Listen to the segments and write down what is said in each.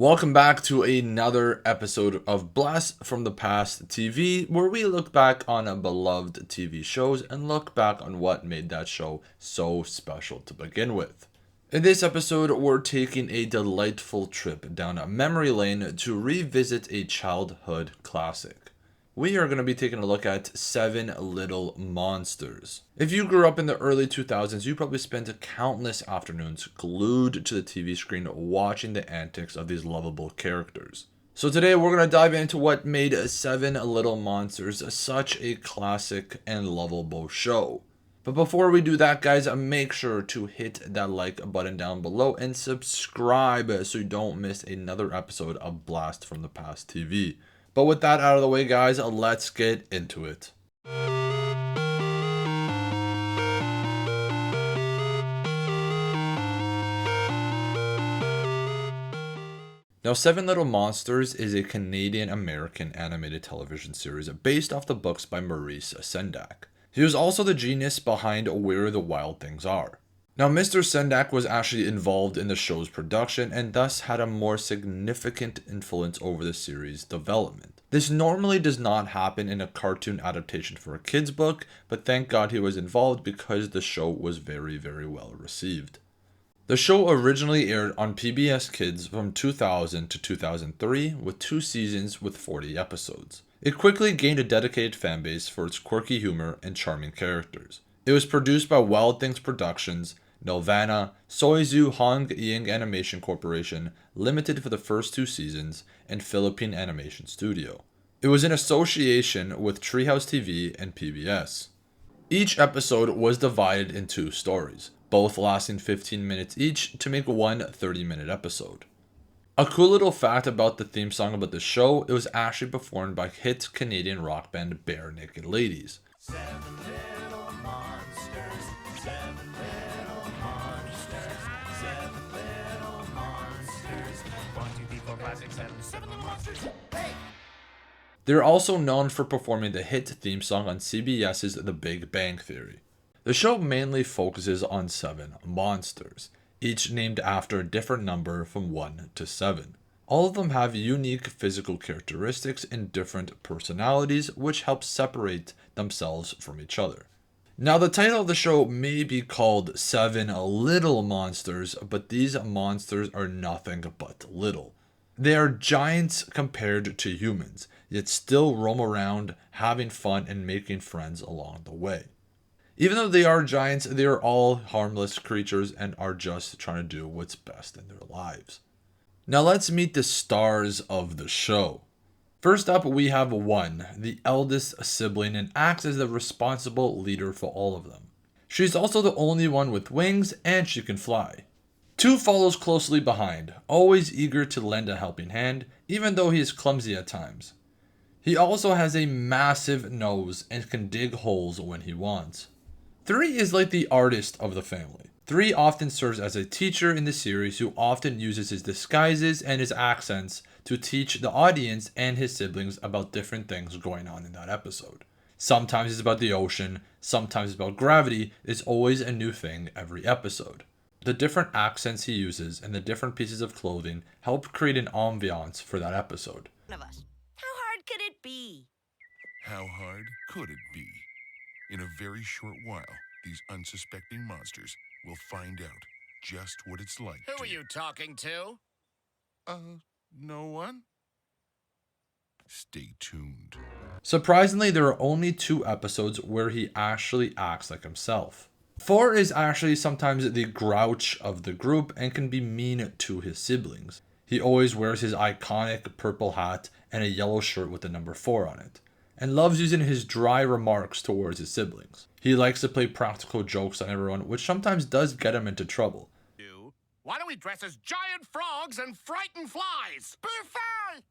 Welcome back to another episode of Blast from the Past TV, where we look back on beloved TV shows and look back on what made that show so special to begin with. In this episode, we're taking a delightful trip down a memory lane to revisit a childhood classic. We are going to be taking a look at Seven Little Monsters. If you grew up in the early 2000s, you probably spent countless afternoons glued to the TV screen watching the antics of these lovable characters. So today we're going to dive into what made Seven Little Monsters such a classic and lovable show. But before we do that, guys, make sure to hit that like button down below and subscribe so you don't miss another episode of Blast from the Past TV. But with that out of the way, guys, let's get into it. Now, Seven Little Monsters is a Canadian-American animated television series based off the books by Maurice Sendak. He was also the genius behind Where the Wild Things Are. Now, Mr. Sendak was actually involved in the show's production and thus had a more significant influence over the series' development. This normally does not happen in a cartoon adaptation for a kid's book, but thank God he was involved because the show was very, very well received. The show originally aired on PBS Kids from 2000 to 2003 with 2 seasons with 40 episodes. It quickly gained a dedicated fanbase for its quirky humor and charming characters. It was produced by Wild Things Productions, Nelvana, Soizu Hong Ying Animation Corporation, Limited for the first 2 seasons, and Philippine Animation Studio. It was in association with Treehouse TV and PBS. Each episode was divided in 2 stories, both lasting 15 minutes each to make one 30-minute episode. A cool little fact about the theme song about the show, it was actually performed by hit Canadian rock band Bare Naked Ladies. Seven little monsters, seven little monsters, seven little monsters. 1, 2, 3, 4, 5, 6, 7, 7 little monsters. Hey! They're also known for performing the hit theme song on CBS's The Big Bang Theory. The show mainly focuses on 7 monsters, each named after a different number from 1 to 7. All of them have unique physical characteristics and different personalities, which helps separate themselves from each other. Now, the title of the show may be called Seven Little Monsters, but these monsters are nothing but little. They are giants compared to humans, yet still roam around, having fun and making friends along the way. Even though they are giants, they are all harmless creatures and are just trying to do what's best in their lives. Now let's meet the stars of the show. First up, we have 1, the eldest sibling, and acts as the responsible leader for all of them. She's also the only one with wings, and she can fly. 2 follows closely behind, always eager to lend a helping hand, even though he is clumsy at times. He also has a massive nose and can dig holes when he wants. 3 is like the artist of the family. 3 often serves as a teacher in the series who often uses his disguises and his accents to teach the audience and his siblings about different things going on in that episode. Sometimes it's about the ocean, sometimes it's about gravity. It's always a new thing every episode. The different accents he uses and the different pieces of clothing help create an ambiance for that episode. How hard could it be? How hard could it be? In a very short while, these unsuspecting monsters will find out just what it's like. Who are you talking to? No one? Stay tuned. Surprisingly, there are only 2 episodes where he actually acts like himself. 4 is actually sometimes the grouch of the group and can be mean to his siblings. He always wears his iconic purple hat and a yellow shirt with the number 4 on it, and loves using his dry remarks towards his siblings. He likes to play practical jokes on everyone, which sometimes does get him into trouble. Why don't we dress as giant frogs and frighten flies? Buffet!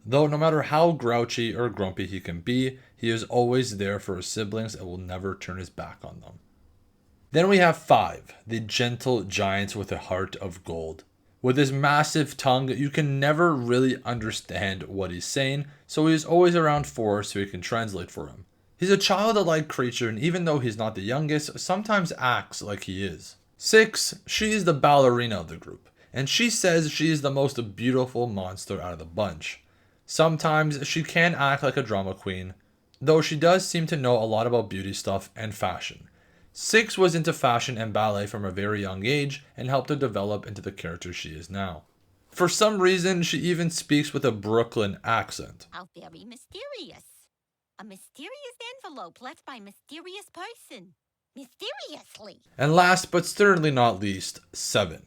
Though no matter how grouchy or grumpy he can be, he is always there for his siblings and will never turn his back on them. Then we have 5, the gentle giant with a heart of gold. With his massive tongue, you can never really understand what he's saying, so he is always around 4 so he can translate for him. He's a childlike creature, and even though he's not the youngest, sometimes acts like he is. 6, she is the ballerina of the group, and she says she is the most beautiful monster out of the bunch. Sometimes she can act like a drama queen, though she does seem to know a lot about beauty stuff and fashion. 6 was into fashion and ballet from a very young age and helped her develop into the character she is now. For some reason, she even speaks with a Brooklyn accent. How very mysterious. A mysterious envelope left by mysterious person. Mysteriously. And last but certainly not least, 7.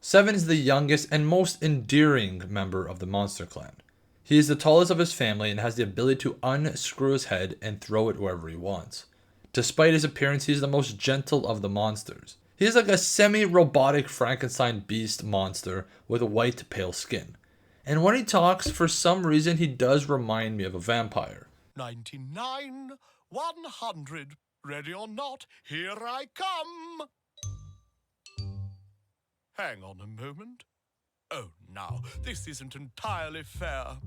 7 is the youngest and most endearing member of the Monster Clan. He is the tallest of his family and has the ability to unscrew his head and throw it wherever he wants. Despite his appearance, he is the most gentle of the monsters. He is like a semi-robotic Frankenstein beast monster with white pale skin. And when he talks, for some reason he does remind me of a vampire. 99, 100. Ready or not, here I come. Hang on a moment. Oh, now, this isn't entirely fair.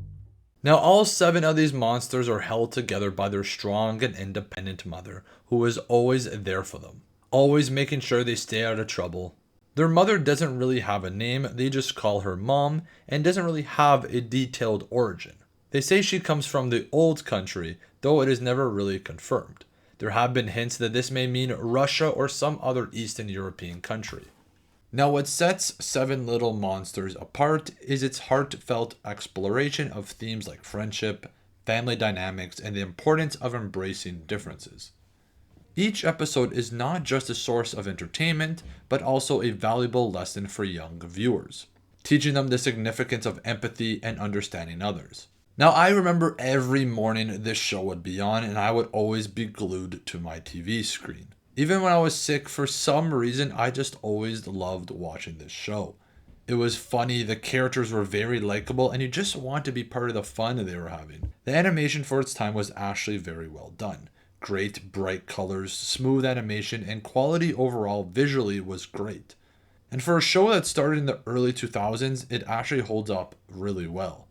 Now all 7 of these monsters are held together by their strong and independent mother, who is always there for them, always making sure they stay out of trouble. Their mother doesn't really have a name, they just call her Mom, and doesn't really have a detailed origin. They say she comes from the old country, though it is never really confirmed. There have been hints that this may mean Russia or some other Eastern European country. Now what sets 7 Little Monsters apart is its heartfelt exploration of themes like friendship, family dynamics, and the importance of embracing differences. Each episode is not just a source of entertainment, but also a valuable lesson for young viewers, teaching them the significance of empathy and understanding others. Now I remember every morning this show would be on and I would always be glued to my TV screen. Even when I was sick, for some reason, I just always loved watching this show. It was funny, the characters were very likable, and you just want to be part of the fun they were having. The animation for its time was actually very well done. Great bright colors, smooth animation, and quality overall visually was great. And for a show that started in the early 2000s, it actually holds up really well.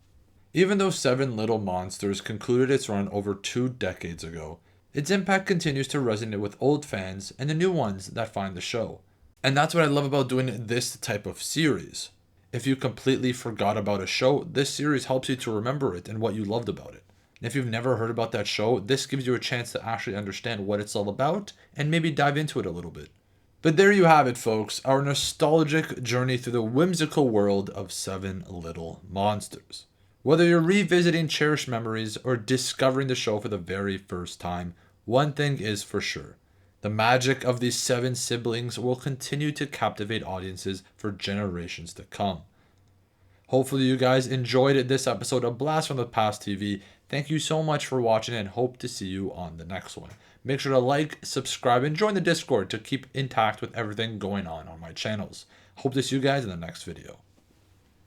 Even though 7 Little Monsters concluded its run over 2 decades ago, its impact continues to resonate with old fans and the new ones that find the show. And that's what I love about doing this type of series. If you completely forgot about a show, this series helps you to remember it and what you loved about it. And if you've never heard about that show, this gives you a chance to actually understand what it's all about and maybe dive into it a little bit. But there you have it, folks, our nostalgic journey through the whimsical world of 7 Little Monsters. Whether you're revisiting cherished memories or discovering the show for the very first time, one thing is for sure. The magic of these 7 siblings will continue to captivate audiences for generations to come. Hopefully you guys enjoyed this episode of Blast from the Past TV. Thank you so much for watching and hope to see you on the next one. Make sure to like, subscribe, and join the Discord to keep intact with everything going on my channels. Hope to see you guys in the next video.